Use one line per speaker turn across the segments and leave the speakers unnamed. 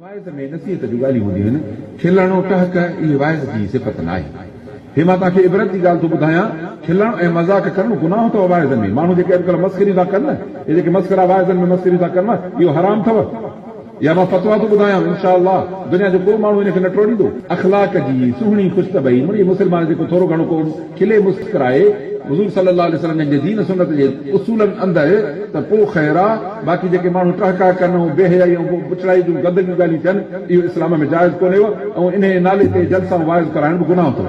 Wise में नसीहत जूं ॻाल्हियूं हूंदियूं आहिनि। खिलणो टहक इहे वाइज़ जी सिफ़त न आहे। हे मां तव्हांखे इबरत जी ॻाल्हि थो ॿुधायां, खिलण ऐं मज़ाक करणु गुनाह अथव वाइज़नि में। माण्हू जेके अॼुकल्ह मस्करी था कनि न, हे जेके मस्करा वाइज़नि में मस्करी था कनि, इहो हराम अथव। या मां फतवा थो ॿुधायां, इंशाअल्लाह दुनिया जो को माण्हू हिनखे न टोड़ींदो। अख़लाक जी सुहिणी ख़ुशतबई मुड़ी मुस्लमान जेको थोरो घणो को खिले मुस्कराए हुज़ूर सल्लल्लाहु अलैहि वसल्लम जे दीन सुन्नत जे उसूलनि अंदरि, त पोइ ख़ैर आहे। बाक़ी जेके माण्हू टहका कनि, बेहयाई ऐं पुछड़ाई जूं गंदगियूं ॻाल्हियूं थियनि, इहो इस्लाम में जाइज़ कोन्हे। ऐं इन नाले ते जलसा वाइज़ कराइण बि गुनाह अथव।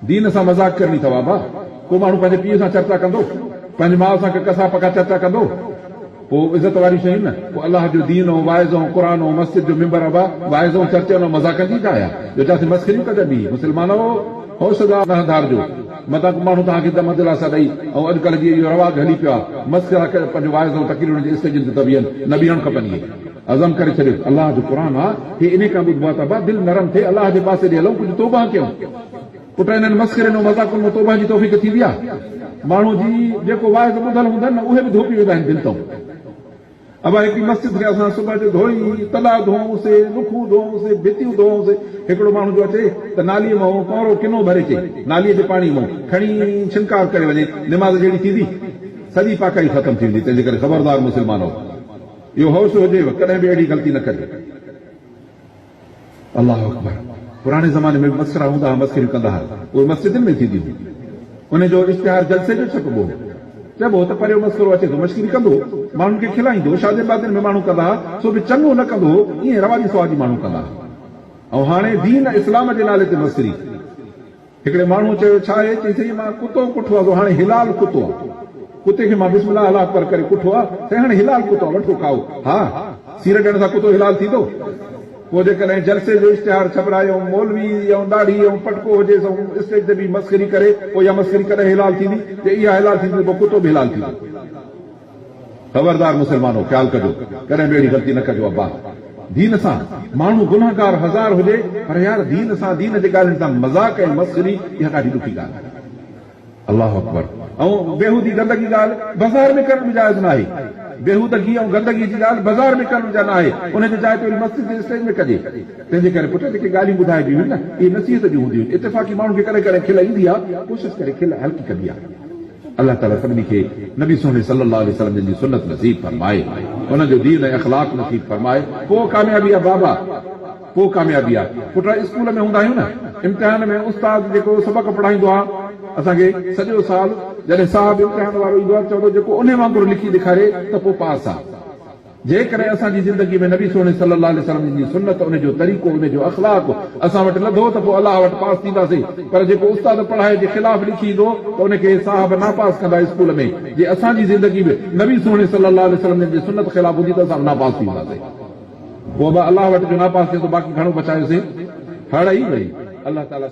दीन सां मज़ाक करणी अथव बा। को माण्हू पंहिंजे पीउ सां चर्चा कंदो, पंहिंजी माउ सां कसा पका चर्चा कंदो, पोइ इज़त वारी शयूं न। पोइ अलाह जो दीन ऐं वाइज़ ऐं क़ुर ऐं मस्जिद जो मिंबर आहे, वाइज़ ऐं चर्चनि ऐं मज़ाकनि जी जाइ आहे। जो चवासीं मस्करियूं कजंदी मुस्लमानो हौसला न धारजो। मथां माण्हू तव्हांखे दम दिलासा ॾेई, ऐं अॼुकल्ह जी इहो रवाज़ हली पियो आहे, मस्करा पंहिंजो वाइज़ ऐं तक़रीरुनि जे स्टेजनि ते त बीहनि, न बीहणु खपनि। इहे अज़म करे छॾियो, अलाह जो क़ुर आहे, हे इन खां ॿुधबो आहे त दिलि नरम थिए, अलाह जे पासे ॾे हलूं, कुझु तौबा कयूं। पुट इन्हनि मस्करनि ऐं मज़ाकुनि में तौबा जी तौफ़ीक़ थींदी आहे। माण्हू जी जेको वाइज़ ॿुधल हूंदा आहिनि न, उहे बि धोपी वेंदा आहिनि दिलि तां। अब हिकिड़ी मस्जिद खे असां सुबुह जो धोई, तला धोऊंसीं, लुखूं धोऊंसीं, भितियूं धोऊंसीं। हिकिड़ो माण्हू जो अचे त नालीअ मां कौरो किनो भरे अचे, नालीअ जे पाणी मां खणी छिनकार करे वञे, निमाज़ जहिड़ी थींदी, सॼी पाकाई ख़तम थी वेंदी। तंहिंजे करे ख़बरदार मुस्लमानो, इहो होश हुजेव, कॾहिं बि अहिड़ी ग़लती न कजे। अल्लाह अकबर। पुराणे ज़माने में मस्करा हूंदा हुआ, मस्करियूं कंदा हुआ, उहे मस्जिदनि में थींदियूं। उनजो इश्तिहार जलसे जो छपिबो, चइबो त परियो मस्करो अचे थो, मस्करी कंदो, माण्हुनि खे खिलाईंदो। शादी वादियुनि में माण्हू कंदा, सो बि चङो न कंदो, ईअं रवाजी सवाजी माण्हू कंदा। ऐं हाणे दीन इस्लाम जे नाले ते मस्करी। हिकिड़े माण्हू चयो छा आहे, चई मां कुतो कुठो आहे, हाणे हिलाल कुतो आहे, कुते खे मां बिस्मिल्लाह अल्लाह अकबर करे कुठो आहे, त हाणे हिलाल कुतो आहे, वठो खाओ। हा, सीर ॾियण सां कुतो हिलाल थींदो? पोइ जेकॾहिं जलसे जो इश्तिहार छपरायो, मौलवी ऐं ॾाढ़ी ऐं पटको हुजे, स्टेज ते बि मस्करी करे, पोइ इहा मस्करी कॾहिं हिलाल थींदी? जे इहा हिलाल थींदी, पोइ कुतो बि हिलाल थींदो। ख़बरदार मुस्लमानो, ख़्यालु कजो, कॾहिं बि अहिड़ी ग़लती न कजो। अब्बा, दीन सां माण्हू गुनाहगार हज़ार हुजे, पर यार दीन सां, दीन जे ॻाल्हियुनि सां मज़ाक ऐं मस्करी, इहा ॾाढी ॾुखी ॻाल्हि आहे। अल्लाह अकबर। ऐं बेहूदी गंदगी ॻाल्हि बाज़ार में करणु बि जाइज़ न आहे। बेहूदगी ऐं गंदगी जी ॻाल्हि बाज़ार में करणु जा न आहे, उनजे जाइ ते मस्जिद जे स्टेज में कजे। तंहिंजे करे पुट जेके ॻाल्हियूं ॿुधाइबियूं आहिनि न, इहे नसीहत जूं हूंदियूं आहिनि। इत्तेफ़ाक़ी माण्हू खे कॾहिं कॾहिं खिल ईंदी आहे, कोशिशि करे खिल हल्की कबी आहे। अल्लाह ताला सभिनी खे नबी सोने सल्लल्लाहु अलैहि वसल्लम जी सुन्नत नसीब फरमाए, उनजो दीन ऐं अख़लाक नसीब फरमाए, पोइ कामयाबी आहे बाबा, पोइ कामयाबी आहे। पुट स्कूल में हूंदा आहियूं न, इम्तिहान में उस्ताद जेको सबक़ पढ़ाईंदो आहे असांखे सॼो साल, जॾहिं साहिब इम्तिहान वारो ईंदो आहे, चवंदो जेको उन वांगुरु लिखी ॾेखारे त पोइ पास आहे। जेकॾहिं असांजी ज़िंदगी में नबी सोने सल्लल्लाहु अलैहि वसल्लम जी सुन्नत, उनजो तरीक़ो, उनजो अख़लाक असां वटि लधो त पोइ अलाह वटि पास थींदासीं। पर जेको उस्ताद पढ़ाए जे ख़िलाफ़ लिखी ईंदो त उनखे साहिब नापास कंदा स्कूल में। जे असांजी ज़िंदगी में नबी सोने सल्लल्लाहु अलैहि वसल्लम जी सुन्नत ख़िलाफ़ हूंदी त असां नापास थींदासीं। पोइ अलाह वटि जो नापास थिए त बाक़ी घणो बचायोसीं, हड़ ई वई। अल्लाह ताला